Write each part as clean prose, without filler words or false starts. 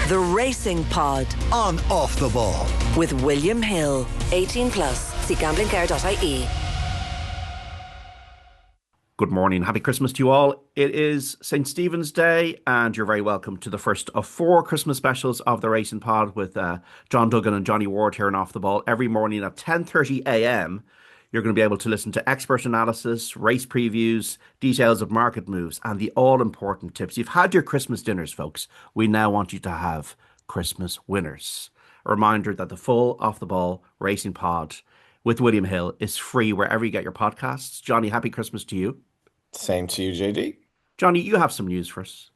The Racing Pod on Off the Ball with William Hill. 18 plus. See gamblingcare.ie. Good morning. Happy Christmas to you all. It is St. Stephen's Day, and you're very welcome to the first of 4 Christmas specials of the Racing Pod with John Duggan and Johnny Ward here on Off the Ball. Every morning at 10:30 a.m, you're going to be able to listen to expert analysis, race previews, details of market moves, and the all-important tips. You've had your Christmas dinners, folks. We now want you to have Christmas winners. A reminder that the full Off the Ball Racing Pod with William Hill is free wherever you get your podcasts. Johnny, happy Christmas to you. Same to you, JD. Johnny, you have some news for us.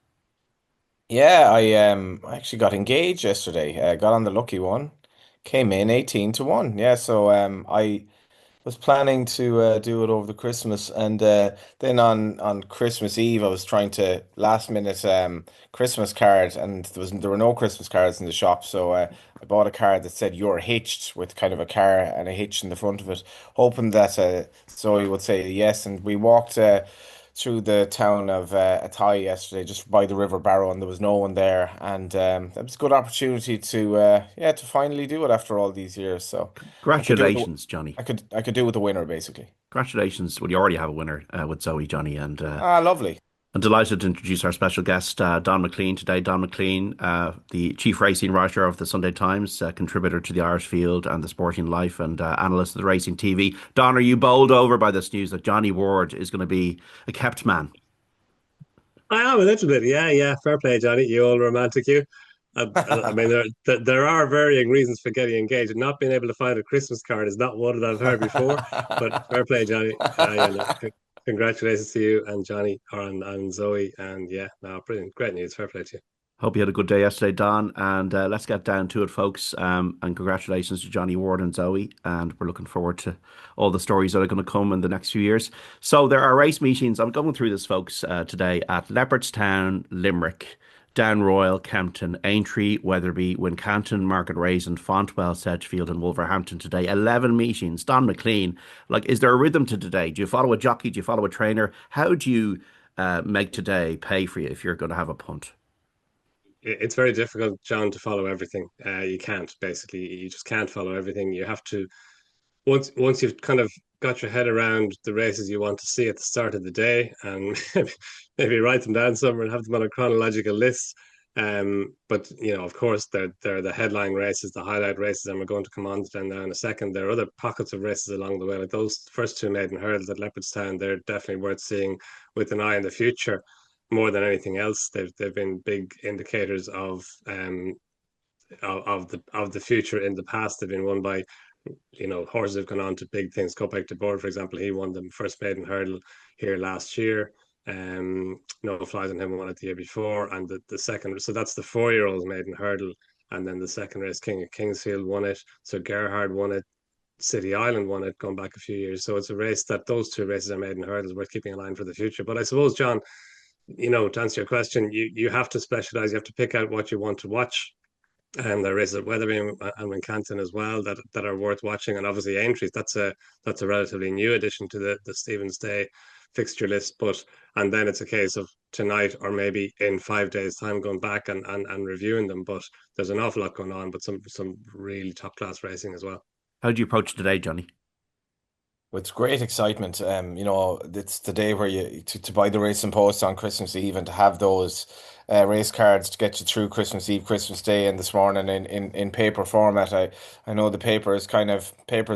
Yeah, I actually got engaged yesterday. Got on the lucky one. Came in 18 to 1. Yeah, so I was planning to do it over the Christmas, and then on Christmas Eve I was trying to last minute Christmas card, and there were no Christmas cards in the shop, so I bought a card that said "You're hitched" with kind of a car and a hitch in the front of it, hoping that Zoe would say yes. And we walked through the town of Athy yesterday, just by the River Barrow, and there was no one there, and it was a good opportunity to to finally do it after all these years. So Congratulations, Johnny. I could do with a winner, basically. Congratulations. Well, you already have a winner with Zoe, Johnny, and Lovely. I'm delighted to introduce our special guest, Donn McClean, today. Donn McClean, the chief racing writer of the Sunday Times, contributor to the Irish Field and the Sporting Life, and analyst of the Racing TV. Don, are you bowled over by this news that Johnny Ward is going to be a kept man? I am a little bit, yeah. Fair play, Johnny. You all romantic, you. I mean, there are varying reasons for getting engaged. And not being able to find a Christmas card is not one that I've heard before. But fair play, Johnny. Congratulations to you and Johnny and Zoe. And brilliant, great news. Fair play to you. Hope you had a good day yesterday, Don. And let's get down to it, folks. And congratulations to Johnny Ward and Zoe. And we're looking forward to all the stories that are going to come in the next few years. So there are race meetings. I'm going through this, folks, today at Leopardstown, Limerick, Down Royal, Kempton, Aintree, Wetherby, Wincanton, Market Raisin, Fontwell, Sedgefield and Wolverhampton today. 11 meetings. Donn McClean, is there a rhythm to today? Do you follow a jockey? Do you follow a trainer? How do you make today pay for you if you're going to have a punt? It's very difficult, John, to follow everything. You can't, basically. You just can't follow everything. You have to, once you've kind of got your head around the races you want to see at the start of the day, and maybe write them down somewhere and have them on a chronological list. But of course, they're the headline races, the highlight races, and we're going to come on to them now in a second. There are other pockets of races along the way, like those first 2 maiden hurdles at Leopardstown. They're definitely worth seeing with an eye in the future. More than anything else, they've been big indicators of the future in the past. They've been won by horses have gone on to big things. Kopek de Boer, for example, he won the first maiden hurdle here last year. No Flies on him won it the year before, and the second. So that's the 4-year-old's maiden hurdle, and then the second race, King of Kingsfield won it. So Gerhard won it. City Island won it, going back a few years. So it's a race that those 2 races are maiden hurdles worth keeping in line for the future. But I suppose, John, to answer your question, you have to specialize. You have to pick out what you want to watch. And there is at Wetherby and Wincanton as well that are worth watching, and obviously Aintree. That's a relatively new addition to the Stephen's Day fixture list. And then it's a case of tonight or maybe in 5 days' time going back and reviewing them. But there's an awful lot going on, but some really top class racing as well. How do you approach today, Johnny? With great excitement. It's the day where you to buy the Racing Post on Christmas Eve, and to have those race cards to get you through Christmas Eve, Christmas Day, and this morning in paper format. I know the papers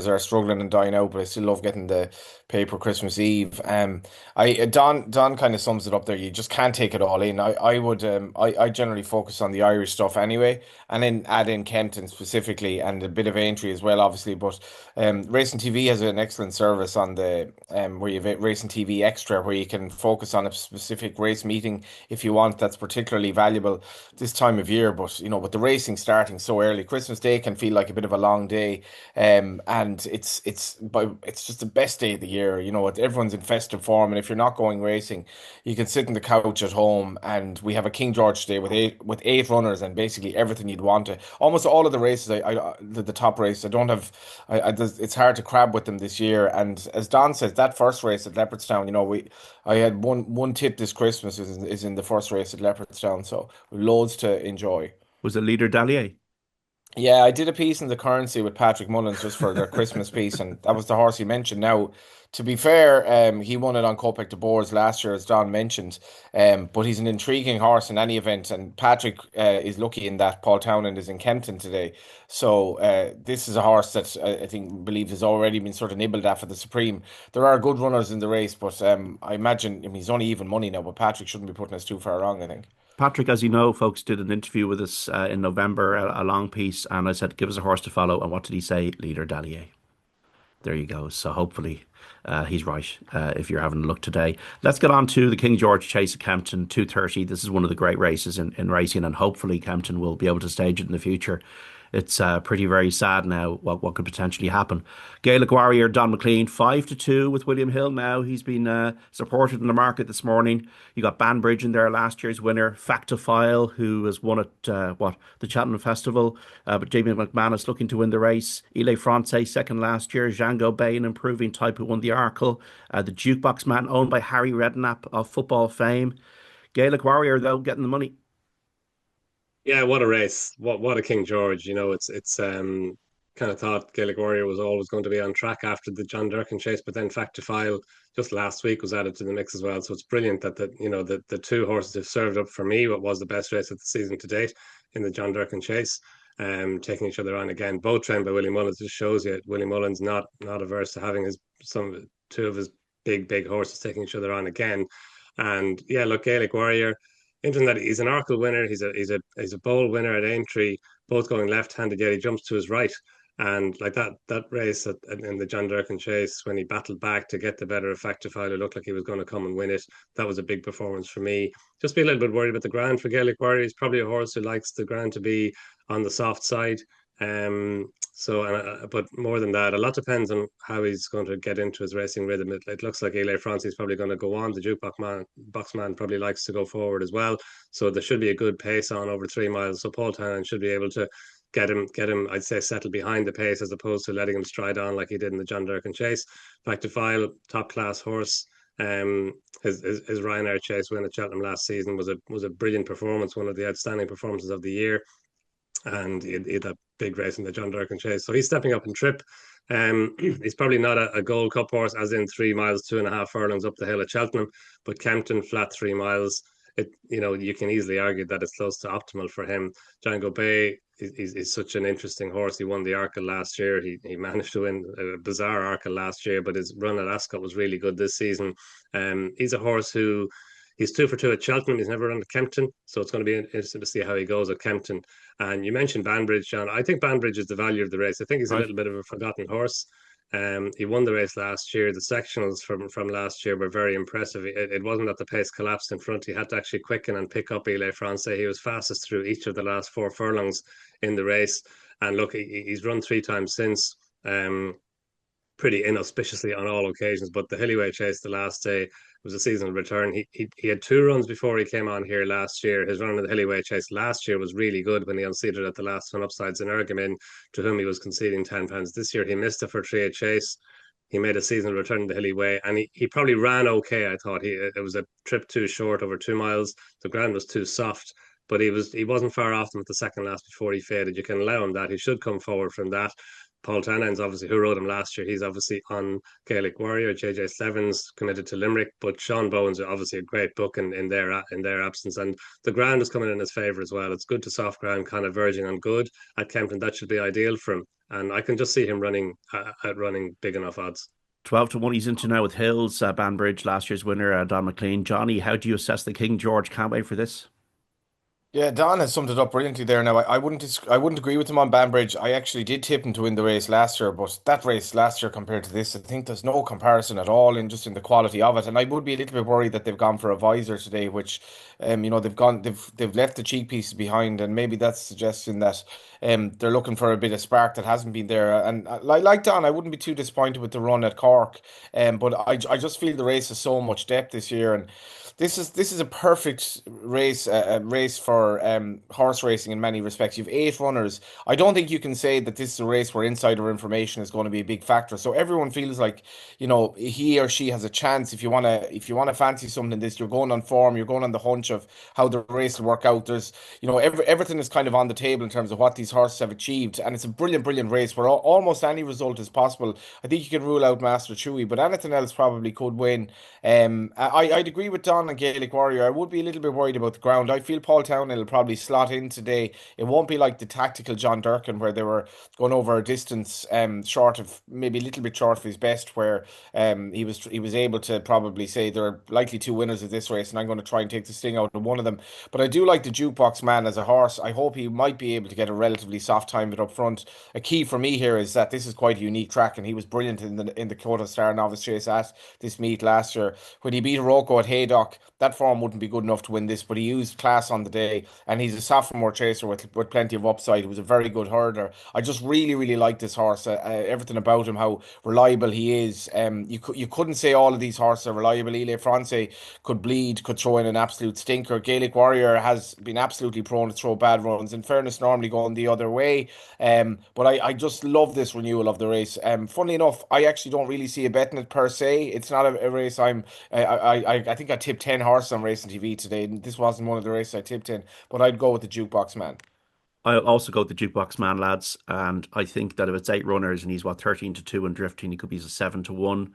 are struggling and dying out, but I still love getting the paper Christmas Eve. Don kind of sums it up there. You just can't take it all in. I generally focus on the Irish stuff anyway, and then add in Kempton specifically and a bit of Aintree as well, obviously. But Racing TV has an excellent service on the where you have Racing TV Extra, where you can focus on a specific race meeting if you want. That's particularly valuable this time of year. But with the racing starting so early, Christmas Day can feel like a bit of a long day, and it's just the best day of the year. Everyone's in festive form, and if you're not going racing, you can sit on the couch at home, and we have a King George Day with eight runners and basically everything you'd want to. Almost all of the races, the top races, I don't have. It's hard to crab with them this year. And as Don says, that first race at Leopardstown, I had one tip this Christmas is in the first race at Leopardstown, so loads to enjoy. Was it Leader Dalier? Yeah, I did a piece in the Currency with Patrick Mullins just for their Christmas piece, and that was the horse he mentioned. Now, to be fair, he won it on Kopek de Boers last year, as Don mentioned. But he's an intriguing horse in any event, and Patrick is lucky in that Paul Townend is in Kempton today. So this is a horse that I think believes has already been sort of nibbled at for the Supreme. There are good runners in the race, but I imagine, I mean, he's only even money now, but Patrick shouldn't be putting us too far wrong, I think. Patrick, as you know, folks, did an interview with us in November, a long piece, and I said, give us a horse to follow. And what did he say? Leader Dalier. There you go. So hopefully he's right if you're having a look today. Let's get on to the King George Chase at Kempton, 2:30. This is one of the great races in racing, and hopefully Kempton will be able to stage it in the future. It's pretty very sad now what could potentially happen. Gaelic Warrior Donn McClean 5-2 with William Hill now. He's been supported in the market this morning. You got Banbridge in there, last year's winner. Factophile, who has won at the Cheltenham Festival. But Jamie McManus looking to win the race. Ile France second last year. Django Bay, an improving type, who won the Arkle. The Jukebox Man, owned by Harry Redknapp of football fame. Gaelic Warrior, though, getting the money. Yeah, what a race! What a King George! It's kind of thought Gaelic Warrior was always going to be on track after the John Durkan chase, but then Factophile just last week was added to the mix as well. So it's brilliant that the two horses have served up for me what was the best race of the season to date in the John Durkan chase, taking each other on again. Both trained by Willie Mullins. Just shows you Willie Mullins not averse to having two of his big horses taking each other on again. And yeah, look, Gaelic Warrior. Interesting that he's an Arkle winner. He's a bowl winner at Aintree, both going left-handed. Yet he jumps to his right, and like that race in the John Durkan chase when he battled back to get the better of Factophile, it looked like he was going to come and win it. That was a big performance for me. Just be a little bit worried about the ground for Gaelic Warrior. He's probably a horse who likes the ground to be on the soft side. But more than that, a lot depends on how he's going to get into his racing rhythm. It looks like Ile France is probably going to go on. The box man probably likes to go forward as well. So there should be a good pace on over 3 miles. So Paul Townend should be able to get him, I'd say, settle behind the pace as opposed to letting him stride on like he did in the John Durkan chase. Back to File, top class horse. His Ryanair chase win at Cheltenham last season was a brilliant performance, one of the outstanding performances of the year. And he had that big race in the John Durkan chase. So he's stepping up in trip. He's probably not a Gold Cup horse, as in 3 miles, 2.5 furlongs up the hill at Cheltenham, but Kempton flat 3 miles. You can easily argue that it's close to optimal for him. Django Bay is such an interesting horse. He won the Arkle last year. He managed to win a bizarre Arkle last year, but his run at Ascot was really good this season. He's a horse who he's 2 for 2 at Cheltenham. He's never run at Kempton, so it's going to be interesting to see how he goes at Kempton. And you mentioned Banbridge, John. I think Banbridge is the value of the race. I think he's a Right. little bit of a forgotten horse. He won the race last year. The sectionals from last year were very impressive. It wasn't that the pace collapsed in front. He had to actually quicken and pick up Ile France. He was fastest through each of the last 4 furlongs in the race. And look, he's run 3 times since. Pretty inauspiciously on all occasions. But the Hillyway chase the last day was a seasonal return. He had 2 runs before he came on here last year. His run in the Hillyway chase last year was really good when he unseated at the last one upsides in Ergamin, to whom he was conceding £10. This year he missed a for 3 chase. He made a seasonal return in the Hillyway, and he probably ran okay. I thought it was a trip too short over 2 miles. The ground was too soft. But he wasn't far off them at the second last before he faded. You can allow him that. He should come forward from that. Paul Townend's obviously, who rode him last year, he's obviously on Gaelic Warrior. JJ Slevins committed to Limerick, but Sean Bowen's obviously a great book in their absence, and the ground is coming in his favour as well. It's good to soft ground, kind of verging on good at Kempton. That should be ideal for him, and I can just see him running big enough odds. 12-1 he's into now with Hills, Banbridge, last year's winner, Donn McClean. Johnny, how do you assess the King George? Can't wait for this. Yeah, Don has summed it up brilliantly there. Now, I wouldn't agree with him on Banbridge. I actually did tip him to win the race last year, but that race last year compared to this, I think there's no comparison at all in just in the quality of it. And I would be a little bit worried that they've gone for a visor today, which, they've left the cheek pieces behind, and maybe that's suggesting that, they're looking for a bit of spark that hasn't been there. And like Don, I wouldn't be too disappointed with the run at Cork, but I just feel the race has so much depth this year, and this is a perfect race, a race for horse racing in many respects. You've 8 runners. I don't think you can say that this is a race where insider information is going to be a big factor. So everyone feels like, he or she has a chance. If you wanna fancy something in this, you're going on form, you're going on the hunch of how the race will work out. There's, everything is kind of on the table in terms of what these horses have achieved, and it's a brilliant, brilliant race where almost any result is possible. I think you can rule out Master Chewy, but anything else probably could win. I'd agree with Don and Gaelic Warrior. I would be a little bit worried about the ground. I feel Paul Townend will probably slot in today. It won't be like the tactical John Durkin where they were going over a distance short of, maybe a little bit short of his best, where he was able to probably say there are likely two winners of this race and I'm going to try and take the sting out of one of them. But I do like the Jukebox Man as a horse. I hope he might be able to get a relatively soft time of it up front. A key for me here is that this is quite a unique track, and he was brilliant in the Quota Star Novice Chase at this meet last year. When he beat Rocco at Haydock, that form wouldn't be good enough to win this, but he used class on the day, and he's a sophomore chaser with plenty of upside. He was a very good hurdler. I just really, really like this horse. Everything about him, how reliable he is. You couldn't say all of these horses are reliable. Ile France could bleed, could throw in an absolute stinker. Gaelic Warrior has been absolutely prone to throw bad runs. In fairness, normally going the other way. But I just love this renewal of the race. Funnily enough, I actually don't really see a bet in it per se. It's not a race I think I tipped 10 horses on Racing TV today, and this wasn't one of the races I tipped in, but I'd go with the Jukebox Man. I'll also go with the Jukebox Man, lads, and I think that if it's 8 runners and he's 13-2 and drifting, he could be a 7-1.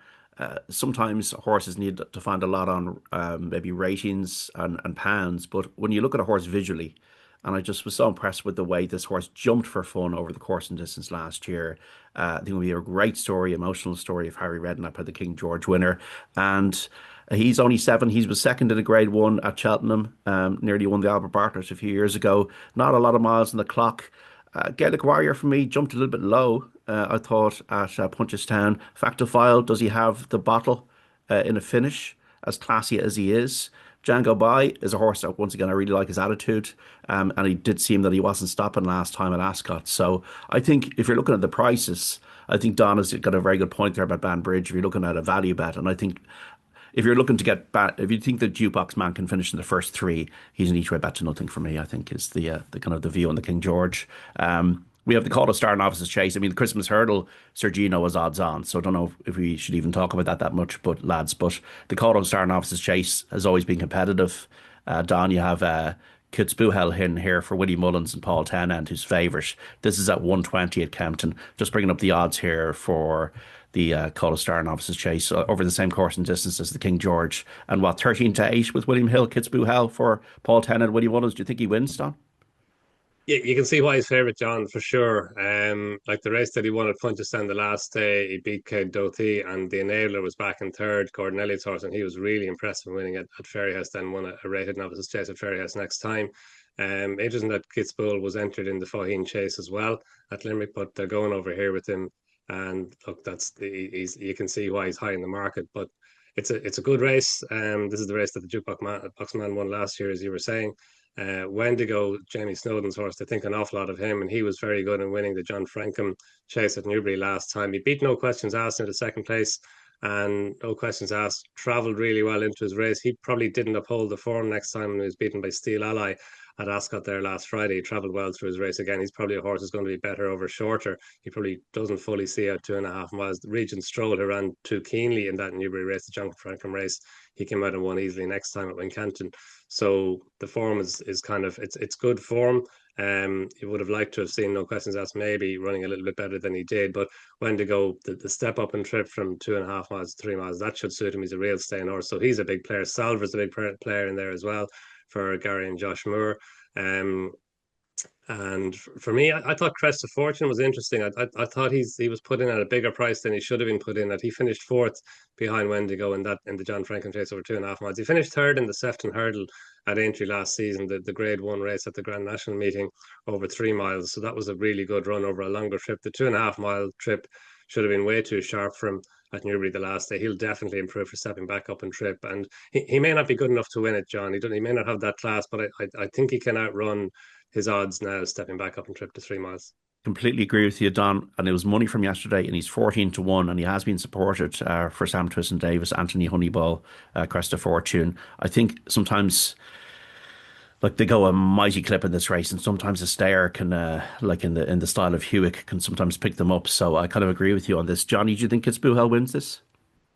Sometimes horses need to find a lot on maybe ratings and pounds, but when you look at a horse visually, and I just was so impressed with the way this horse jumped for fun over the course and distance last year. I think it'll be a great story, emotional story of Harry Redknapp by the King George winner. And he's only 7. He was second in a Grade 1 at Cheltenham, nearly won the Albert Bartlett a few years ago. Not a lot of miles on the clock. Gaelic Warrior for me jumped a little bit low, I thought, at Punchestown. Factophile, does he have the bottle in a finish, as classy as he is? Django By is a horse that, once again, I really like his attitude. And it did seem that he wasn't stopping last time at Ascot. So I think if you're looking at the prices, I think Don has got a very good point there about Banbridge. If you're looking at a value bet, and I think if you're looking to get if you think the Jukebox Man can finish in the first 3, he's an each way bet to nothing for me, I think, is the kind of the view on the King George. We have the Call of Star Novices Chase. I mean, the Christmas Hurdle, Sergino was odds on, so I don't know if we should even talk about that much, but lads, but the Call of Star Novices Chase has always been competitive. Don, you have Kitzbühel in here for Willie Mullins and Paul Tennant, who's favourite. This is at 120 at Kempton. Just bringing up the odds here for the Call of Star Novices Chase over the same course and distance as the King George. And 13-8 with William Hill, Kitzbühel for Paul Tennant, Willie Mullins. Do you think he wins, Don? Yeah, you can see why he's favourite, John, for sure. Like the race that he won at Punchestown the last day, he beat Cade Doty, and the Enabler was back in third, Gordon Elliott's horse, and he was really impressive winning at Ferryhouse, then won a rated novices chase at Ferryhouse next time. Interesting that Kitzbühel was entered in the Faugheen chase as well at Limerick, but they're going over here with him. And look, you can see why he's high in the market, but it's a good race. This is the race that the Jukebox Man won last year, as you were saying. Wendigo, Jamie Snowden's horse, they think an awful lot of him, and he was very good in winning the John Frankham chase at Newbury last time. He beat No Questions Asked into second place, and No Questions Asked travelled really well into his race. He probably didn't uphold the form next time when he was beaten by Steel Ally at Ascot there last Friday. He travelled well through his race again. He's probably a horse who's going to be better over shorter. He probably doesn't fully see out 2.5 miles. The Regent Stroll, who ran too keenly in that Newbury race, the John Frankham race, he came out and won easily next time at Wincanton. So the form is kind of it's good form. You would have liked to have seen No Questions Asked maybe running a little bit better than he did, but Wendigo, the step up and trip from 2.5 miles to 3 miles, that should suit him. He's a real staying horse, so he's a big player. Salver's a big player in there as well for Gary and Josh Moore. And for me, I thought Crest of Fortune was interesting. I thought he was put in at a bigger price than he should have been put in. That he finished fourth behind Wendigo in the John Franklin chase over 2.5 miles. He finished third in the Sefton Hurdle at Aintree last season, the Grade 1 race at the Grand National meeting over 3 miles. So that was a really good run over a longer trip. The 2.5 mile trip should have been way too sharp for him at Newbury the last day. He'll definitely improve for stepping back up and trip. And he may not be good enough to win it, John. He may not have that class, but I think he can outrun his odds now stepping back up and trip to 3 miles. Completely agree with you, Don. And it was money from yesterday, and he's 14-1, and he has been supported for Sam Twiston Davis, Anthony Honeyball, Cresta Fortune. I think sometimes, like, they go a mighty clip in this race, and sometimes a stayer can, like in the style of Hewitt, can sometimes pick them up. So I kind of agree with you on this. Johnny, do you think Kitzbühel wins this?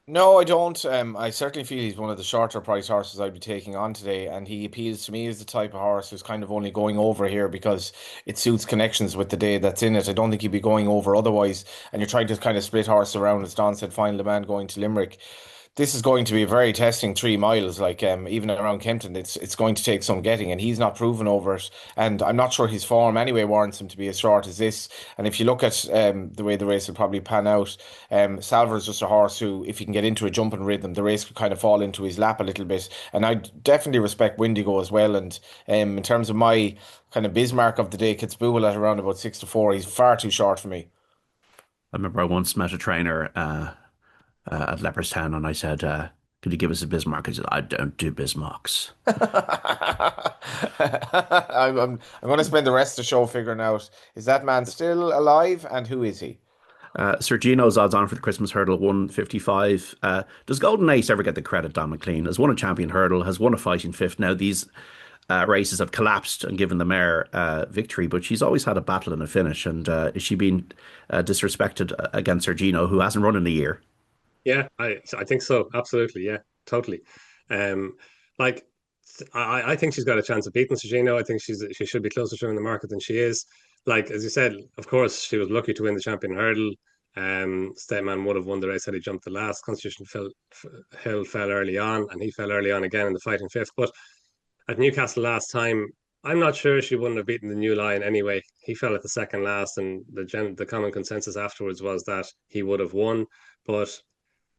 No, I don't. I certainly feel he's one of the shorter price horses I'd be taking on today, and he appeals to me as the type of horse who's kind of only going over here because it suits connections with the day that's in it. I don't think he'd be going over otherwise, and you're trying to kind of split horse around, as Don said, final demand going to Limerick. This is going to be a very testing 3 miles. Like even around Kempton, it's going to take some getting, and he's not proven over it. And I'm not sure his form anyway warrants him to be as short as this. And if you look at the way the race will probably pan out, Salver is just a horse who, if he can get into a jumping rhythm, the race could kind of fall into his lap a little bit. And I definitely respect Windigo as well. And in terms of my kind of Bismarck of the day, Kitzbühel at around about 6-4, he's far too short for me. I remember I once met a trainer at Leopardstown, and I said, "Could you give us a Bismarck?" He said, "I don't do Bismarcks." I'm going to spend the rest of the show figuring out, is that man still alive and who is he? Sir Gino's odds on for the Christmas hurdle 155. Does Golden Ace ever get the credit? Don McClean has won a champion hurdle, has won a fighting fifth. Now these races have collapsed and given the mare victory, but she's always had a battle and a finish. And is she being disrespected against Sir Gino, who hasn't run in a year? Yeah, I think so. Absolutely. Yeah, totally. Um, like I think she's got a chance of beating Sergino. I think she should be closer to her in the market than she is. Like as you said, of course she was lucky to win the champion hurdle. Stateman would have won the race had he jumped the last. Hill fell early on, and he fell early on again in the fighting fifth. But at Newcastle last time, I'm not sure she wouldn't have beaten the new lion anyway. He fell at the second last, and the common consensus afterwards was that he would have won. But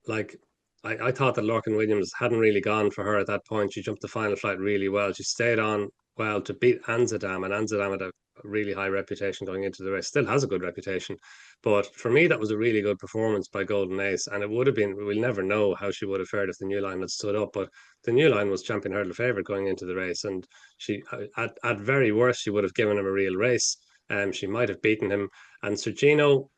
like I thought that Lorcan Williams hadn't really gone for her at that point. She jumped the final flight really well. She stayed on well to beat Anzadam, and Anzadam had a really high reputation going into the race. Still has a good reputation, but for me that was a really good performance by Golden Ace, and it would have been. We'll never know how she would have fared if the new line had stood up, but the new line was champion hurdle favourite going into the race, and she at very worst she would have given him a real race. She might have beaten him, and Sergino,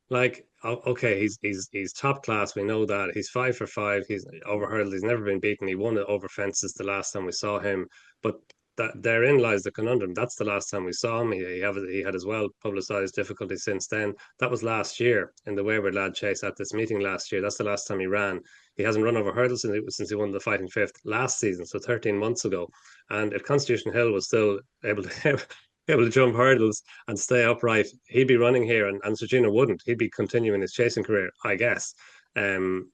like, okay, he's top class. We know that he's 5 for 5. He's over hurdles. He's never been beaten. He won it over fences the last time we saw him. But that therein lies the conundrum. That's the last time we saw him. He had as well publicised difficulties since then. That was last year in the Wayward Lad Chase at this meeting last year. That's the last time he ran. He hasn't run over hurdles since he won the fighting fifth last season, so 13 months ago. And if Constitution Hill was still able to able to jump hurdles and stay upright, he'd be running here, and Sergino wouldn't. He'd be continuing his chasing career, I guess.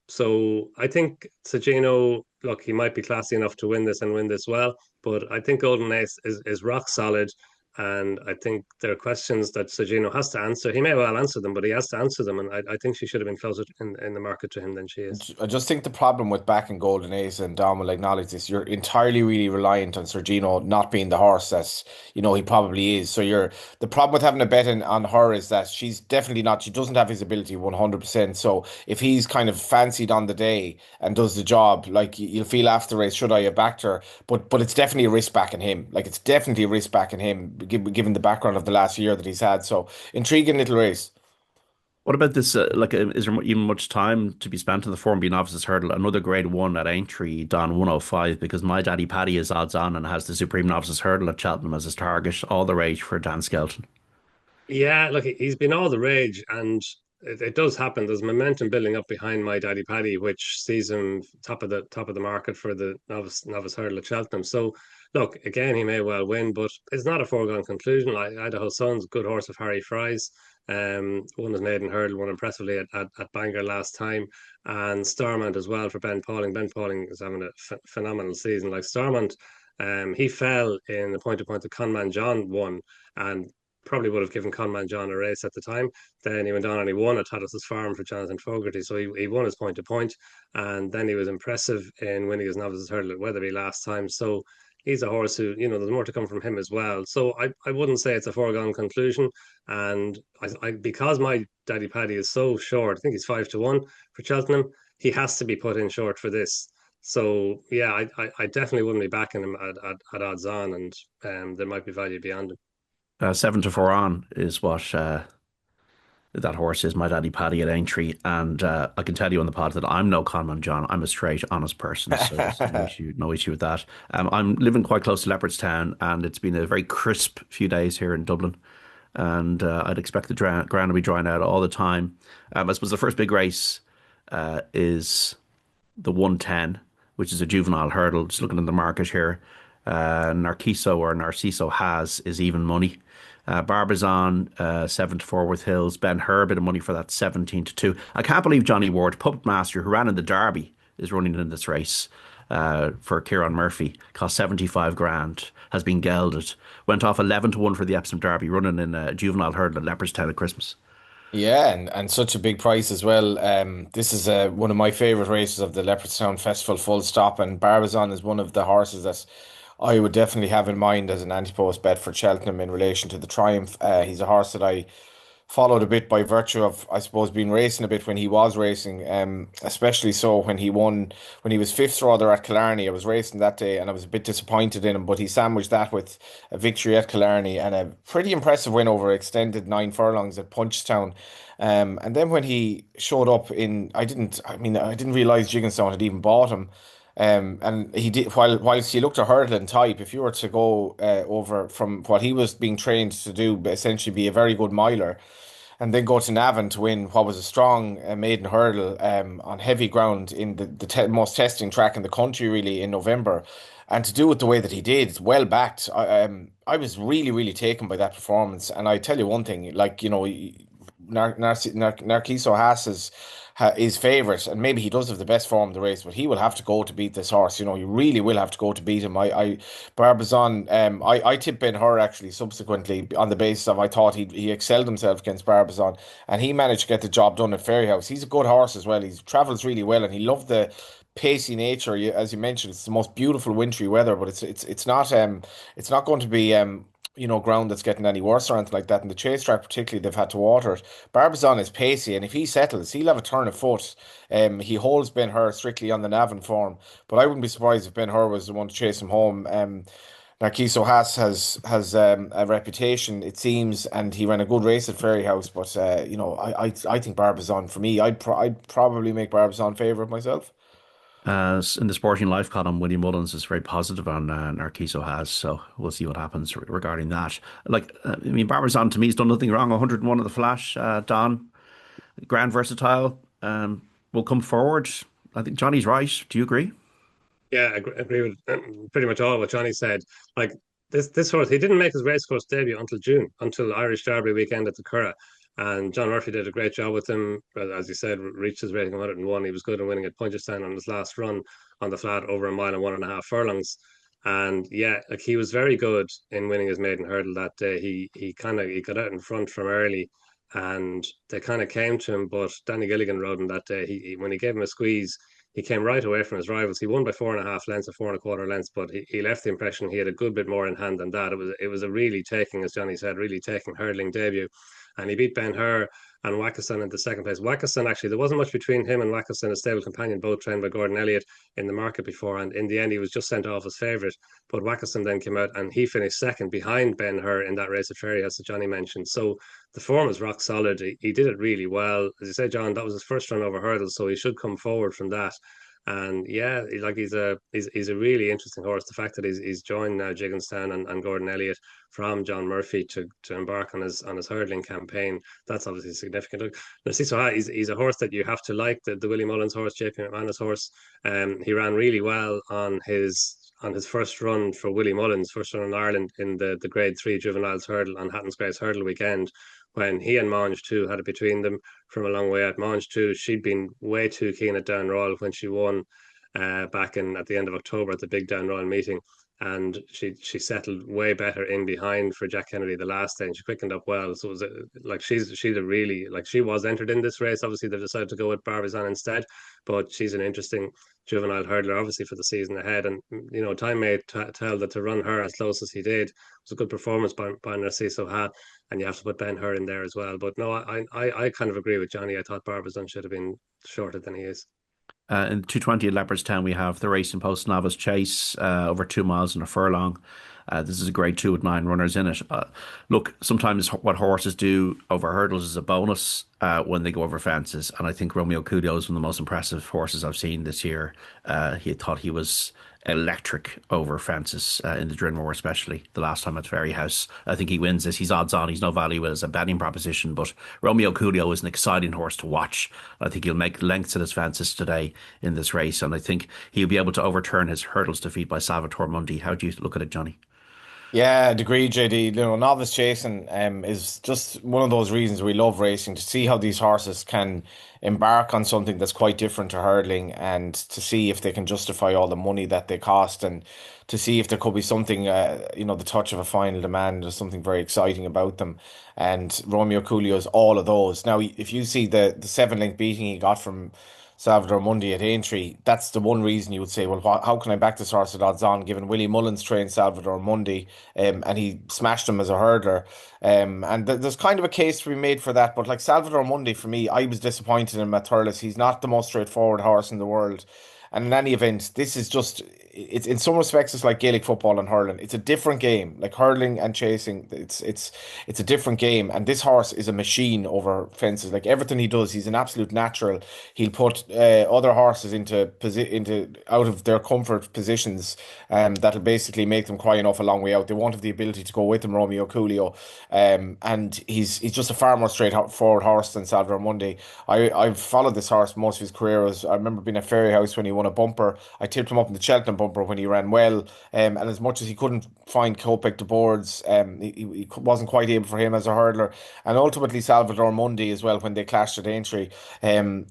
So I think Sergino, look, he might be classy enough to win this and win this well, but I think Golden Ace is rock solid. And I think there are questions that Sergino has to answer. He may well answer them, but he has to answer them. And I think she should have been closer in the market to him than she is. I just think the problem with backing Golden Ace, and Dom will acknowledge this, you're entirely really reliant on Sergino not being the horse that he probably is. So the problem with having a bet on her is that she's definitely not. She doesn't have his ability 100%. So if he's kind of fancied on the day and does the job, like you'll feel after the race, should I have backed her? But it's definitely a risk backing him. Like it's definitely a risk backing him, given the background of the last year that he's had. So intriguing little race. What about this? Is there even much time to be spent in the Formby Novices Hurdle? Another grade one at Aintree, Don 105, because my daddy Paddy is odds on and has the Supreme Novices Hurdle at Cheltenham as his target. All the rage for Dan Skelton. Yeah, look, he's been all the rage, and it does happen. There's momentum building up behind my daddy Paddy, which sees him top of the market for the novice hurdle at Cheltenham. So, look, again, he may well win, but it's not a foregone conclusion. Like Idaho Sun's good horse of Harry Fry's, won his maiden hurdle, won impressively at Bangor last time, and Stormont as well for Ben Pauling. Ben Pauling is having a phenomenal season. Like Stormont, he fell in the point to point that Conman John won, and probably would have given Conman John a race at the time. Then he went on and he won at Tattersall's Farm for Jonathan Fogarty. So he won his point to point. And then he was impressive in winning his novices hurdle at Wetherby last time. So he's a horse who, there's more to come from him as well. So I wouldn't say it's a foregone conclusion. And because my daddy Paddy is so short, I think he's 5-1 for Cheltenham, he has to be put in short for this. So yeah, I definitely wouldn't be backing him at odds on, and there might be value beyond him. 7-4 on is what that horse is, My Daddy Paddy at Aintree. And I can tell you on the pod that I'm no conman John. I'm a straight, honest person. So there's no issue with that. I'm living quite close to Leopardstown, and it's been a very crisp few days here in Dublin. And I'd expect the ground to be drying out all the time. I suppose the first big race is the 110, which is a juvenile hurdle. Just looking at the market here, Narciso has is even money. Barbizon 7-4 with Hills. Ben Hur, a bit of money for that 17-2. I can't believe Johnny Ward, Puppet Master, who ran in the Derby, is running in this race for Kieran Murphy. Cost 75 grand. Has been gelded. Went off 11-1 for the Epsom Derby, running in a juvenile hurdle at Leopardstown at Christmas. Yeah, and such a big price as well. This is one of my favorite races of the Leopardstown Festival, full stop. And Barbizon is one of the horses that I would definitely have in mind as an anti-post bet for Cheltenham in relation to the Triumph. He's a horse that I followed a bit by virtue of, I suppose, being racing a bit when he was racing, especially so when he won, when he was fifth rather at Killarney. I was racing that day and I was a bit disappointed in him, but he sandwiched that with a victory at Killarney and a pretty impressive win over extended 9 furlongs at Punchestown. And then when he showed up I didn't realize Jigginstown had even bought him. And he did whilst he looked a hurdling type. If you were to go over from what he was being trained to do, essentially be a very good miler, and then go to Navan to win what was a strong maiden hurdle on heavy ground in the most testing track in the country, really, in November, and to do it the way that he did, well backed. I was really, really taken by that performance. And I tell you one thing, like, Narciso Haas is favourite, and maybe he does have the best form of the race, but he will have to go to beat this horse. You really will have to go to beat him. Barbizon, I tipped Ben Hur actually subsequently on the basis of I thought he excelled himself against Barbizon, and he managed to get the job done at Fairyhouse. He's a good horse as well. He travels really well, and he loved the pacey nature. As you mentioned, it's the most beautiful wintry weather, but it's not going to be ground that's getting any worse or anything like that. And the chase track, particularly, they've had to water it. Barbizon is pacey, and if he settles, he'll have a turn of foot. He holds Ben Hur strictly on the Navan form, but I wouldn't be surprised if Ben Hur was the one to chase him home. Narciso Haas has a reputation, it seems, and he ran a good race at Fairyhouse. But I think Barbizon, for me, I'd probably make Barbizon favourite myself. In the Sporting Life column, William Mullins is very positive on Narciso has, so we'll see what happens regarding that. Barbizon to me has done nothing wrong. 101 of the flash, Don, grand versatile, will come forward. I think Johnny's right. Do you agree? Yeah, I agree with pretty much all what Johnny said. Like this horse, he didn't make his racecourse debut until June, until Irish Derby weekend at the Curragh. And John Murphy did a great job with him. As you said, reached his rating of 101. He was good in winning at Punchestown on his last run on the flat over a mile and 1.5 furlongs. And yeah, like he was very good in winning his maiden hurdle that day. He got out in front from early, and they kind of came to him. But Danny Gilligan rode him that day. When he gave him a squeeze, he came right away from his rivals. He won by 4.5 lengths or 4.25 lengths, but he left the impression he had a good bit more in hand than that. It was a really taking, as Johnny said, really taking hurdling debut, and he beat Ben Hur and Wackerson in the second place. Wackerson, actually, there wasn't much between him and Wackerson, a stable companion, both trained by Gordon Elliott in the market before. And in the end, he was just sent off as favourite. But Wackerson then came out and he finished second behind Ben Hur in that race at Ferry, as Johnny mentioned. So the form is rock solid. He did it really well. As you said, John, that was his first run over hurdles, so he should come forward from that. And yeah, he's a really interesting horse. The fact that he's joined now Jigginstown and Gordon Elliott from John Murphy to embark on his hurdling campaign, that's obviously significant. Look, Narciso, he's a horse that you have to like, the Willie Mullins horse, JP McManus horse. He ran really well on his first run for Willie Mullins, first run in Ireland in the Grade 3 Juveniles hurdle on Hatton's Grace Hurdle weekend, when he and Monge 2 had it between them from a long way out. Monge 2, she'd been way too keen at Down Royal when she won back at the end of October at the big Down Royal meeting. And she settled way better in behind for Jack Kennedy the last day, and she quickened up well. So it was she's a really, like, she was entered in this race. Obviously, they decided to go with Barbizon instead, but she's an interesting juvenile hurdler, obviously, for the season ahead. And time may tell that to run her as close as he did was a good performance by Narciso Ha, and you have to put Ben Hur in there as well. But no, I kind of agree with Johnny. I thought Barbizon should have been shorter than he is. In 220 at Leopardstown, we have the Racing Post Novice Chase, over 2 miles and a furlong. This is a grade 2 with 9 runners in it. Look, sometimes what horses do over hurdles is a bonus when they go over fences. And I think Romeo Coolio is one of the most impressive horses I've seen this year. He thought he was electric over fences in the Drinmore, especially the last time at Fairyhouse. I think he wins this. He's odds on. He's no value as a betting proposition, but Romeo Coolio is an exciting horse to watch. I think he'll make lengths at his fences today in this race, and I think he'll be able to overturn his hurdles defeat by Salvatore Mundi. How do you look at it, Johnny? Yeah, I'd agree, JD. Novice chasing is just one of those reasons we love racing, to see how these horses can embark on something that's quite different to hurdling, and to see if they can justify all the money that they cost, and to see if there could be something, the touch of a final demand or something very exciting about them. And Romeo Coolio is all of those. Now, if you see the 7 length beating he got from Salvador Mundi at Aintree, that's the one reason you would say, well, how can I back this horse at odds on, given Willie Mullins trained Salvador Mundi, and he smashed him as a hurdler. And there's kind of a case to be made for that. But like Salvador Mundi, for me, I was disappointed in him at Thurles. He's not the most straightforward horse in the world. And in any event, this is just, it's in some respects it's like Gaelic football and hurling. It's a different game, like hurling and chasing. It's a different game, and this horse is a machine over fences. Like everything he does, he's an absolute natural. He'll put other horses into out of their comfort positions, that'll basically make them cry enough a long way out. They won't have the ability to go with him, Romeo Coolio, and he's just a far more straightforward horse than Salvador Mundi. I've followed this horse most of his career. I remember being at Fairyhouse when he won a bumper. I tipped him up in the Cheltenham bumper when he ran well, and as much as he couldn't find Kopek to boards, he wasn't quite able for him as a hurdler. And ultimately Salvador Mundi as well, when they clashed at Aintree,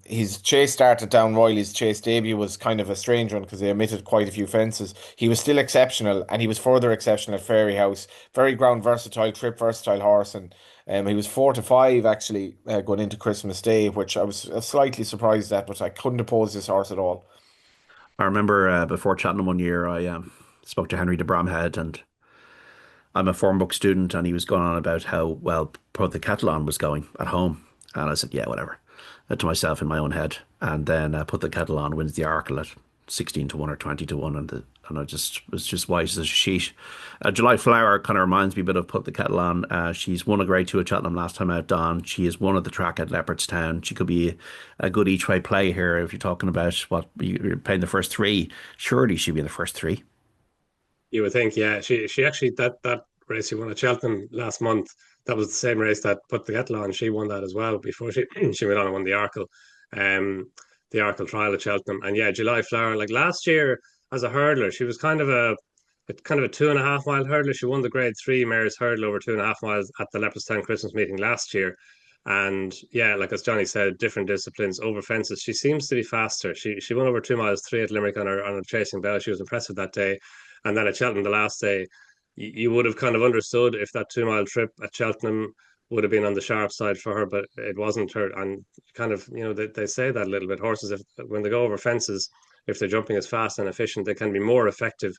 his chase start at Down Royal, his chase debut was kind of a strange one because they omitted quite a few fences. He was still exceptional, and he was further exceptional at Fairyhouse. Very ground versatile, trip versatile horse, and he was 4 to 5 actually going into Christmas Day, which I was slightly surprised at, but I couldn't oppose this horse at all. I remember before Cheltenham one year, I spoke to Henry de Bromhead, and I'm a form book student, and he was going on about how well Put the Kettle On was going at home. And I said, yeah, whatever, to myself in my own head. And then Put the Kettle On wins the Arkle at 16 to 1 or 20 to 1, and I just was just white as a sheet. July Flower kind of reminds me a bit of Put the Kettle On. She's won a grade 2 at Cheltenham last time out, Don. She is one at the track at Leopardstown. She could be a good each way play here if you're talking about what you're paying the first 3. Surely she'd be in the first 3. You would think, yeah. She actually, that race she won at Cheltenham last month, that was the same race that Put the Kettle On. She won that as well before she she went on and won the Arkle trial at Cheltenham. And yeah, July Flower, like last year as a hurdler, she was kind of a 2.5 mile hurdler. She won the grade 3 mares hurdle over 2.5 miles at the Leopardstown Christmas meeting last year. And yeah, like as Johnny said, different disciplines over fences. She seems to be faster. She won over 2 miles 3 at Limerick on her chasing bell. She was impressive that day. And then at Cheltenham the last day, you would have kind of understood if that 2 mile trip at Cheltenham would have been on the sharp side for her, but it wasn't her. And kind of, they say that a little bit. Horses, when they go over fences, if they're jumping as fast and efficient, they can be more effective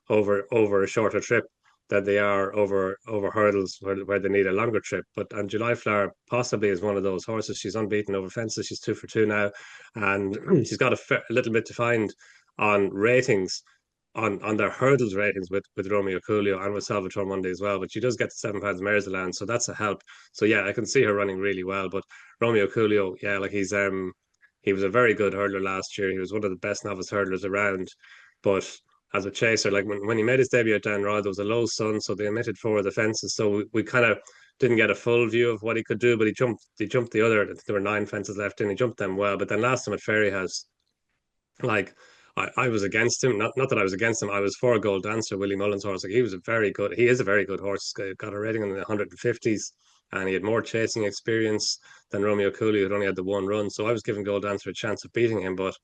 over a shorter trip than they are over hurdles where they need a longer trip. And July Flower possibly is one of those horses. She's unbeaten over fences. She's 2 for 2 now, and she's got a little bit to find on ratings, on their hurdles ratings with Romeo Coolio and with Salvatore Mundi as well. But she does get the £7 mares allowance, so that's a help. So yeah, I can see her running really well. But Romeo Coolio, yeah, like he was a very good hurdler last year. He was one of the best novice hurdlers around. But as a chaser, like when he made his debut at Down Royal, there was a low sun, so they omitted 4 of the fences. So we kind of didn't get a full view of what he could do, but he jumped the other. There were 9 fences left in. He jumped them well. But then last time at Fairyhouse, like I was against him. Not that I was against him. I was for Gold Dancer, Willie Mullins' horse. Like he is a very good horse. Got a rating in the 150s, and he had more chasing experience than Romeo Cooley, who'd only had the 1 run. So I was giving Gold Dancer a chance of beating him, but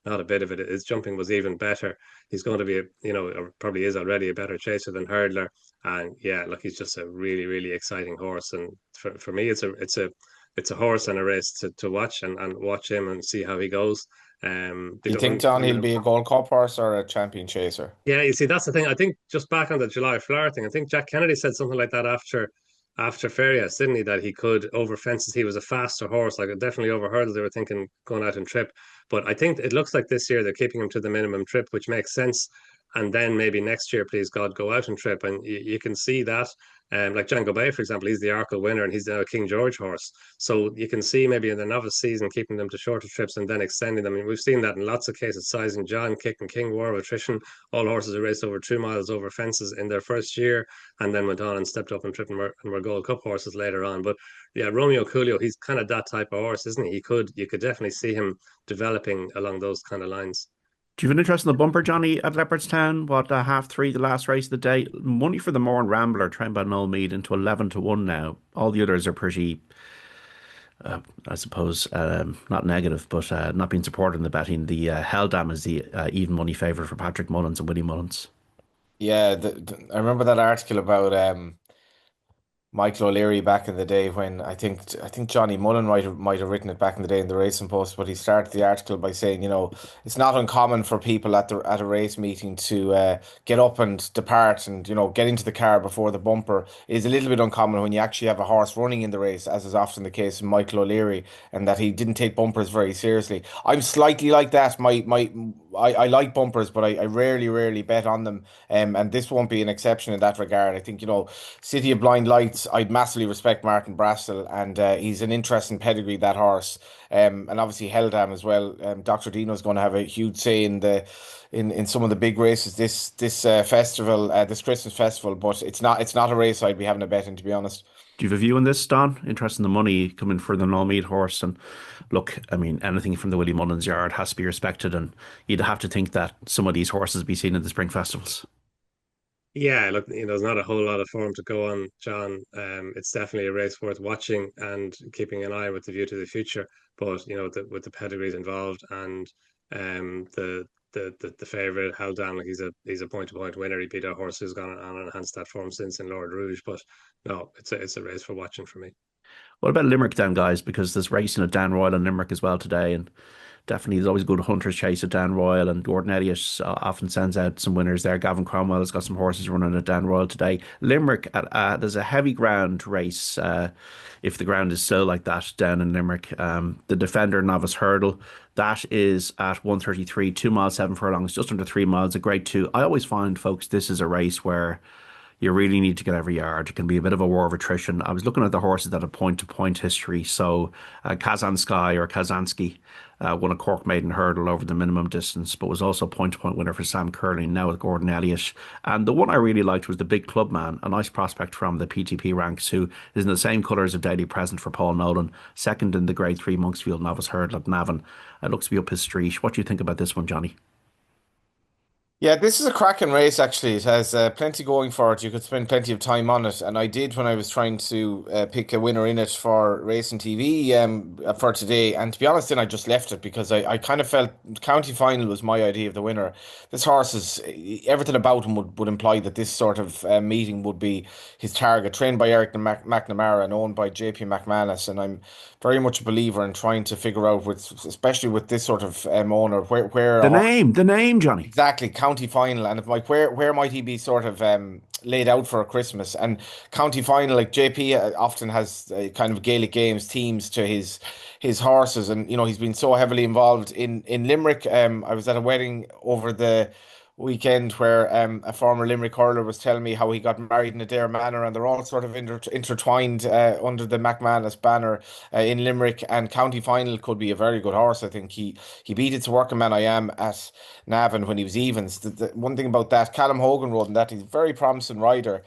not a bit of it. His jumping was even better. He's going to be or probably is already a better chaser than hurdler. And yeah, look, he's just a really, really exciting horse. And for me, it's a horse and a race to watch and watch him and see how he goes. Do you think, John, he'll be a Gold Cup horse or a champion chaser? Yeah, you see, that's the thing. I think just back on the July Flower thing, I think Jack Kennedy said something like that after Fairyhouse, didn't he? That he could over fences. He was a faster horse, like definitely over hurdles. They were thinking going out and trip, but I think it looks like this year they're keeping him to the minimum trip, which makes sense. and then maybe next year, please God, go out and trip. And you can see that. Like Django Bay, for example, he's the Arkle winner and he's now a King George horse. So you can see maybe in the novice season keeping them to shorter trips and then extending them. I mean, we've seen that in lots of cases. Sizing John, Kick, and King War of Attrition. All horses who raced over 2 miles over fences in their first year and then went on and stepped up and tripped and were Gold Cup horses later on. But yeah, Romeo Coolio, he's kind of that type of horse, isn't he? You could definitely see him developing along those kind of lines. Do you have an interest in the bumper, Johnny, at Leopardstown? What, half three, the last race of the day? Money for the Morn Rambler, trained by Noel Meade, into 11 to 1 now. All the others are pretty, I suppose, not negative, but not being supported in the betting. The Hell Dam is the even money favourite for Patrick Mullins and Willie Mullins. Yeah, I remember that article about Michael O'Leary back in the day when I think Johnny Mullen might have written it back in the day in the Racing Post, but he started the article by saying, it's not uncommon for people at a race meeting to get up and depart and get into the car before the bumper. It is a little bit uncommon when you actually have a horse running in the race, as is often the case with Michael O'Leary, and that he didn't take bumpers very seriously. I'm slightly like that. I like bumpers, but I rarely bet on them, and this won't be an exception in that regard. I think City of Blind Lights. I'd massively respect Martin Brastel, and he's an interesting pedigree, that horse. And obviously Heldam as well. Dr. Dino's going to have a huge say in some of the big races this festival, this Christmas festival. But it's not a race I'd be having a bet in, to be honest. Do you have a view on this, Don? Interest in the money coming for the Noel Meade horse? And look, I mean, anything from the Willie Mullins yard has to be respected, and you'd have to think that some of these horses be seen at the spring festivals. Yeah, look, there's not a whole lot of form to go on, John. It's definitely a race worth watching and keeping an eye with the view to the future. But with the pedigrees involved and the favourite Haldane, like he's a point to point winner. He beat a horse who's gone on and enhanced that form since in Lord Rouge. But no, it's a race for watching for me. What about Limerick then, guys? Because there's racing at Down Royal and Limerick as well today, and definitely there's always a good hunter's chase at Down Royal, and Gordon Elliott often sends out some winners there. Gavin Cromwell has got some horses running at Down Royal today. Limerick, there's a heavy ground race, if the ground is slow like that down in Limerick. The Defender Novice Hurdle, that is at 1:33, 2 miles, 7 furlongs, just under 3 miles, a grade two. I always find, folks, this is a race where you really need to get every yard. It can be a bit of a war of attrition. I was looking at the horses that have point-to-point history. So Kazansky won a Cork Maiden Hurdle over the minimum distance, but was also point-to-point winner for Sam Curling, now with Gordon Elliott. And the one I really liked was the Big Club Man, a nice prospect from the PTP ranks, who is in the same colours of Daily Present for Paul Nolan, second in the Grade 3 Monksfield Novice Hurdle at Navan. It looks to be up his street. What do you think about this one, Johnny? Yeah, this is a cracking race, actually. It has plenty going for it. You could spend plenty of time on it. And I did when I was trying to pick a winner in it for Racing TV for today. And to be honest, then I just left it because I kind of felt County Final was my idea of the winner. This horse is, everything about him would imply that this sort of meeting would be his target. Trained by Eric McNamara and owned by JP McManus. And I'm very much a believer in trying to figure out, especially with this sort of owner, where The name, Johnny. exactly, County Final, and like where might he be sort of laid out for a Christmas? And County Final, like JP often has kind of Gaelic games themes to his horses, and he's been so heavily involved in Limerick. I was at a wedding over the weekend where a former Limerick hurler was telling me how he got married in Adair Manor, and they're all sort of intertwined under the McManus banner in Limerick. And County Final could be a very good horse. I think he beat It's a Working Man I Am at Navan when he was evens. The one thing about that, Callum Hogan rode in that. He's a very promising rider.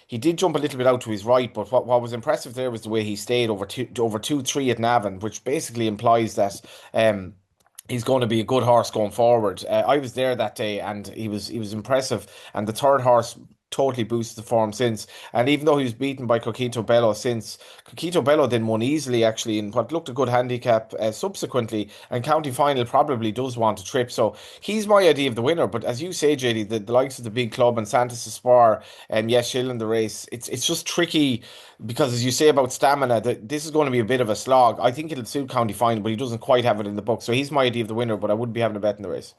He did jump a little bit out to his right, but what was impressive there was the way he stayed over 2-3 at Navan, which basically implies that he's going to be a good horse going forward. I was there that day, and he was impressive. And the third horse totally boosted the form since. And even though he was beaten by Coquito Bello since, Coquito Bello then won easily actually in what looked a good handicap subsequently. And County Final probably does want a trip. So he's my idea of the winner. But as you say, JD, the likes of the Big Club and Santos Espoir and yes, Shill in the race, it's just tricky because as you say about stamina, this is going to be a bit of a slog. I think it'll suit County Final, but he doesn't quite have it in the book. So he's my idea of the winner, but I wouldn't be having a bet in the race.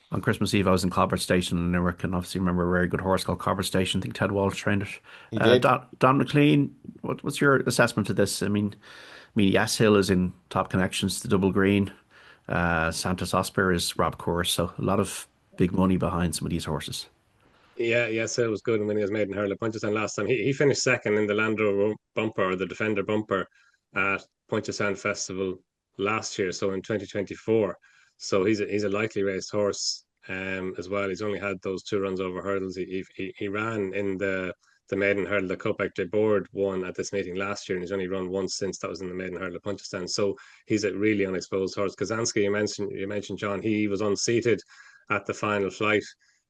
On Christmas Eve, I was in Cobber Station in Newark, and obviously remember a very good horse called Cobber Station. I think Ted Walsh trained it. He did. Don McClean, what's your assessment of this? I mean, Yes Hill is in top connections to Double Green. Santos Osper is Rob Course, so a lot of big money behind some of these horses. Yeah, so it was good when he was maiden hurdle at Punchestown last time. He finished second in the Land Rover bumper or the Defender bumper at Punchestown Festival last year, so in 2024. So he's a likely raced horse as well. He's only had those 2 runs over hurdles. He ran in the maiden hurdle, the Copac de Board won at this meeting last year, and he's only run once since. That was in the maiden hurdle at Punchestown. So he's a really unexposed horse. Kazansky, you mentioned John, he was unseated at the final flight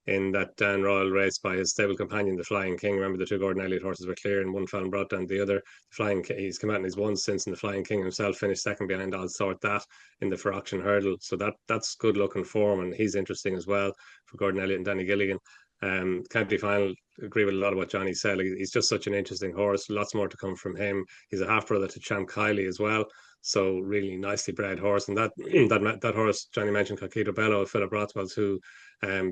in that Down Royal race by his stable companion, the Flying King. Remember, the 2 Gordon Elliott horses were clear, and one fell and brought down the other. The Flying King, he's come out and he's won since, and the Flying King himself finished second behind odds sort that in the Auction hurdle. So that's good looking form, and he's interesting as well for Gordon Elliott and Danny Gilligan. County final, agree with a lot of what Johnny said. Like, he's just such an interesting horse. Lots more to come from him. He's a half brother to Champ Kylie as well. So really nicely bred horse. And that horse Johnny mentioned, Coquito Bello, Philip Rothwell's, who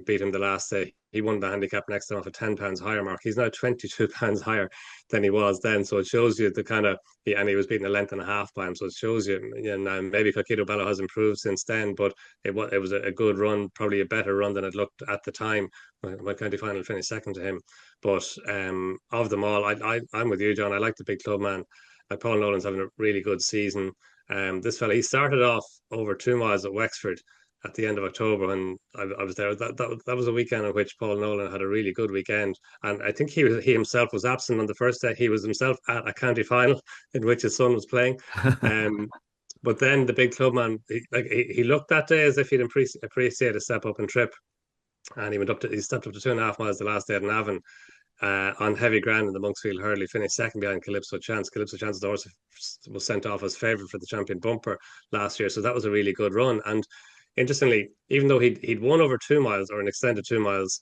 beat him the last day. He won the handicap next time off a £10 higher mark. He's now £22 higher than he was then. So it shows you the kind of, and he was beating a length and a half by him. So it shows you, and maybe Coquito Bello has improved since then, but it was a good run, probably a better run than it looked at the time when county final finished second to him. But of them all, I'm with you, John. I like the big club man. Paul Nolan's having a really good season. This fella, he started off over 2 miles at Wexford at the end of October, and I was there. That was a weekend in which Paul Nolan had a really good weekend, and I think he himself was absent on the first day. He was himself at a county final in which his son was playing. But then the big clubman, he looked that day as if he'd appreciate a step up and trip, and he stepped up to 2.5 miles the last day at Navan. On heavy ground in the Monksfield Hurdle, he finished second behind Calypso Chance. Calypso Chance, the horse, was sent off as favourite for the champion bumper last year, so that was a really good run. And interestingly, even though he'd won over 2 miles or an extended 2 miles,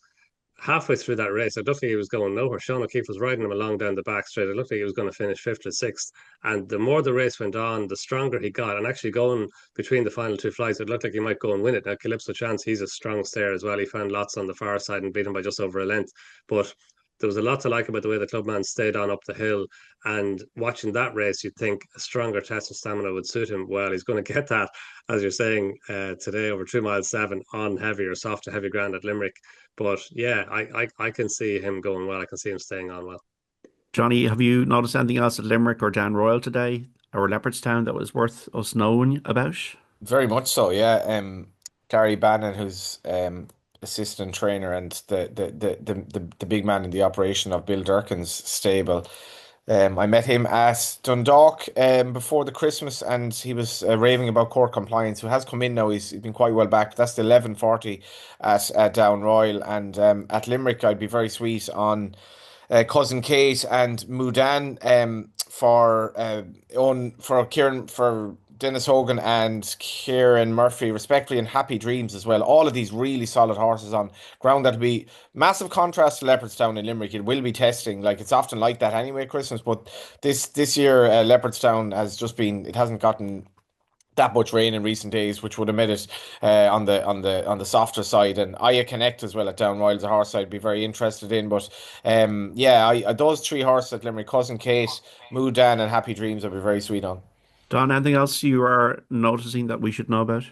halfway through that race, it looked like he was going nowhere. Sean O'Keefe was riding him along down the back straight. It looked like he was going to finish fifth or sixth. And the more the race went on, the stronger he got. And actually going between the final 2 flights, it looked like he might go and win it. Now, Calypso Chance, he's a strong stayer as well. He found lots on the far side and beat him by just over a length. But there was a lot to like about the way the clubman stayed on up the hill. And watching that race, you'd think a stronger test of stamina would suit him. Well, he's going to get that, as you're saying, today over 2 miles 7 on heavy or soft to heavy ground at Limerick. But yeah, I can see him going well. I can see him staying on well. Johnny, have you noticed anything else at Limerick or Down Royal today or Leopardstown that was worth us knowing about? Very much so, yeah. Gary Bannon, who's assistant trainer and the big man in the operation of Bill Durkin's stable. I met him at Dundalk before the Christmas, and he was raving about court compliance. Who has come in now? He's been quite well back. That's the 11:40 at Down Royal, and at Limerick, I'd be very sweet on Cousin Kate and Mudan for Kieran for Dennis Hogan and Kieran Murphy, respectively, and Happy Dreams as well. All of these really solid horses on ground that'll be massive contrast to Leopardstown in Limerick. It will be testing, like it's often like that anyway, Christmas. But this year, Leopardstown has just been. It hasn't gotten that much rain in recent days, which would have made it on the softer side. And Aya Connect as well at Down Royal, the horse I'd be very interested in. But yeah, those 3 horses at Limerick, Cousin Kate, Mudan, and Happy Dreams, I'd be very sweet on. Don, anything else you are noticing that we should know about?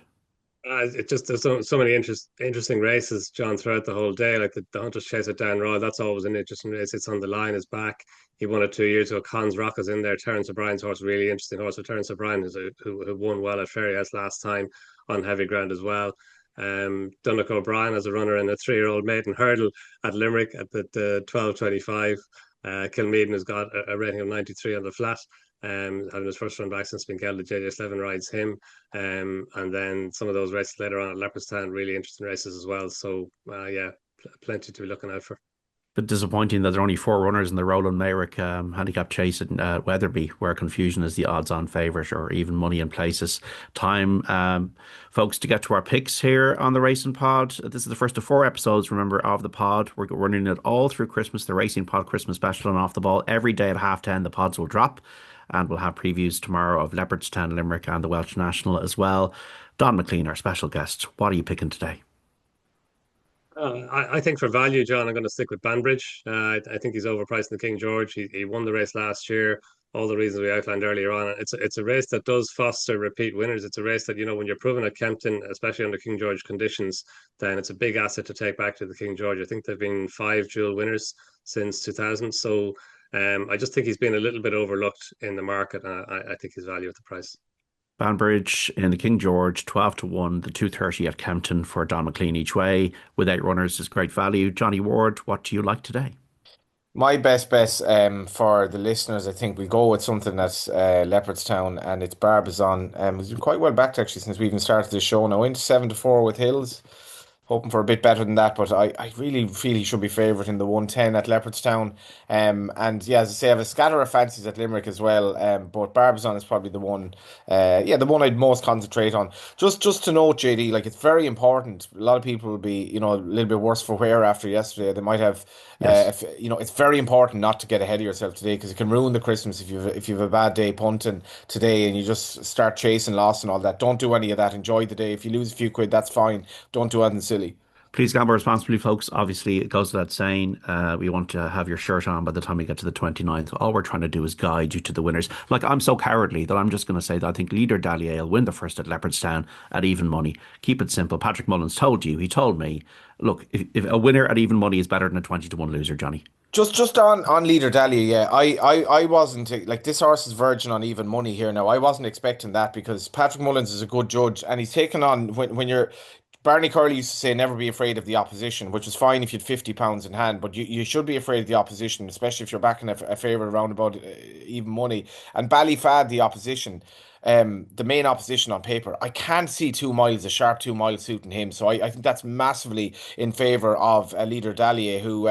It just there's so many interesting races, John, throughout the whole day. Like the Hunters Chase at Down Royal, that's always an interesting race. It's on the line, is back. He won it 2 years ago. Cons Rock is in there. Terence O'Brien's horse, really interesting horse. So Terence O'Brien who won well at Ferryhouse last time on heavy ground as well. Donnacha O'Brien as a runner in a 3-year-old maiden hurdle at Limerick at the 12:25. Kilmeaden has got a rating of 93 on the flat. Having his first run back since being held, JJ Slevin rides him. And then some of those races later on at Leopardstown, really interesting races as well. So yeah, plenty to be looking out for. But disappointing that there are only 4 runners in the Roland Mayrick handicap chase at Wetherby, where Confusion is the odds-on favourite, or even money in places. Time, folks, to get to our picks here on the Racing Pod. This is the first of 4 episodes, remember, of the pod. We're running it all through Christmas, the Racing Pod Christmas special and Off the Ball. Every day at 10:30, the pods will drop, and we'll have previews tomorrow of Leopardstown, Limerick, and the Welsh National as well. Donn McClean, our special guest. What are you picking today? I think for value, John, I'm going to stick with Banbridge. I think he's overpriced in the King George. He won the race last year. all the reasons we outlined earlier on. It's a race that does foster repeat winners. It's a race that, when you're proven at Kempton, especially under King George conditions, then it's a big asset to take back to the King George. I think there've been 5 dual winners since 2000. So I just think he's been a little bit overlooked in the market, and I think his value at the price. Banbridge in the King George, 12-1, the 230 at Kempton for Donn McClean each way. With 8 runners is great value. Johnny Ward, what do you like today? My best bet for the listeners, I think we go with something that's Leopardstown, and it's Barbizon. He's been quite well backed actually since we even started the show. Now into 7-4 with Hills. Hoping for a bit better than that, but I really feel he should be favourite in the 110 at Leopardstown. And yeah, as I say, I have a scatter of fancies at Limerick as well. But Barbizon is probably the one, the one I'd most concentrate on. Just to note, JD, like, it's very important. A lot of people will be, a little bit worse for wear after yesterday. They might have, Yes. it's very important not to get ahead of yourself today, because it can ruin the Christmas if you've a bad day punting today and you just start chasing loss and all that. Don't do any of that. Enjoy the day. If you lose a few quid, that's fine. Don't do anything silly. Please gamble responsibly, folks. Obviously, it goes without saying. We want to have your shirt on by the time we get to the 29th. All we're trying to do is guide you to the winners. Like, I'm so cowardly that I'm just going to say that I think Leader Dallier will win the first at Leopardstown at even money. Keep it simple. Patrick Mullins told you. He told me, look, if a winner at even money is better than a 20-1 loser, Johnny. Just on Leader Dahlia, yeah. I wasn't like, this horse is virgin on even money here now. I wasn't expecting that, because Patrick Mullins is a good judge, and he's taken on, when you're, Barney Curley used to say never be afraid of the opposition, which is fine if you had £50 in hand, but you should be afraid of the opposition, especially if you're backing a favourite around about even money. And Ballyfad, the opposition, the main opposition on paper, I can't see 2 miles, a sharp 2 miles suiting him. So I think that's massively in favour of Leader Dallier, who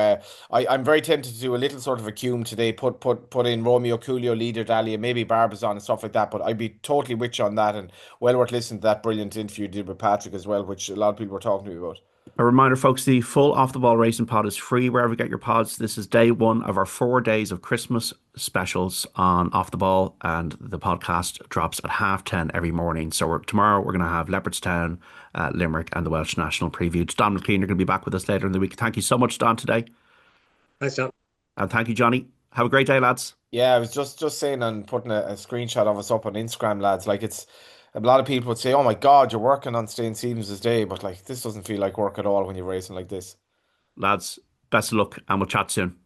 I'm very tempted to do a little sort of a cume today, put in Romeo Coolio, Leader Dallier, maybe Barbizon and stuff like that. But I'd be totally with you on that, and well worth listening to that brilliant interview you did with Patrick as well, which a lot of people were talking to me about. A reminder, folks, the full Off the Ball Racing Pod is free wherever you get your pods. This is day 1 of our 4 days of Christmas specials on Off the Ball, and the podcast drops at 10:30 every morning. So tomorrow we're going to have Leopardstown, Limerick and the Welsh National preview. Donn McClean, you're going to be back with us later in the week. Thank you so much, Don, today. Thanks, John. And thank you, Johnny. Have a great day, lads. Yeah, I was just saying and putting a screenshot of us up on Instagram, lads. Like, it's a lot of people would say, "Oh my God, you're working on Stain Stevens' day," but like, this doesn't feel like work at all when you're racing like this. Lads, best of luck, and we'll chat soon.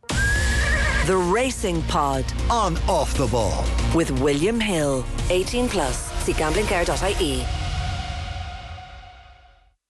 The Racing Pod on Off the Ball with William Hill. 18 plus. See gamblingcare.ie.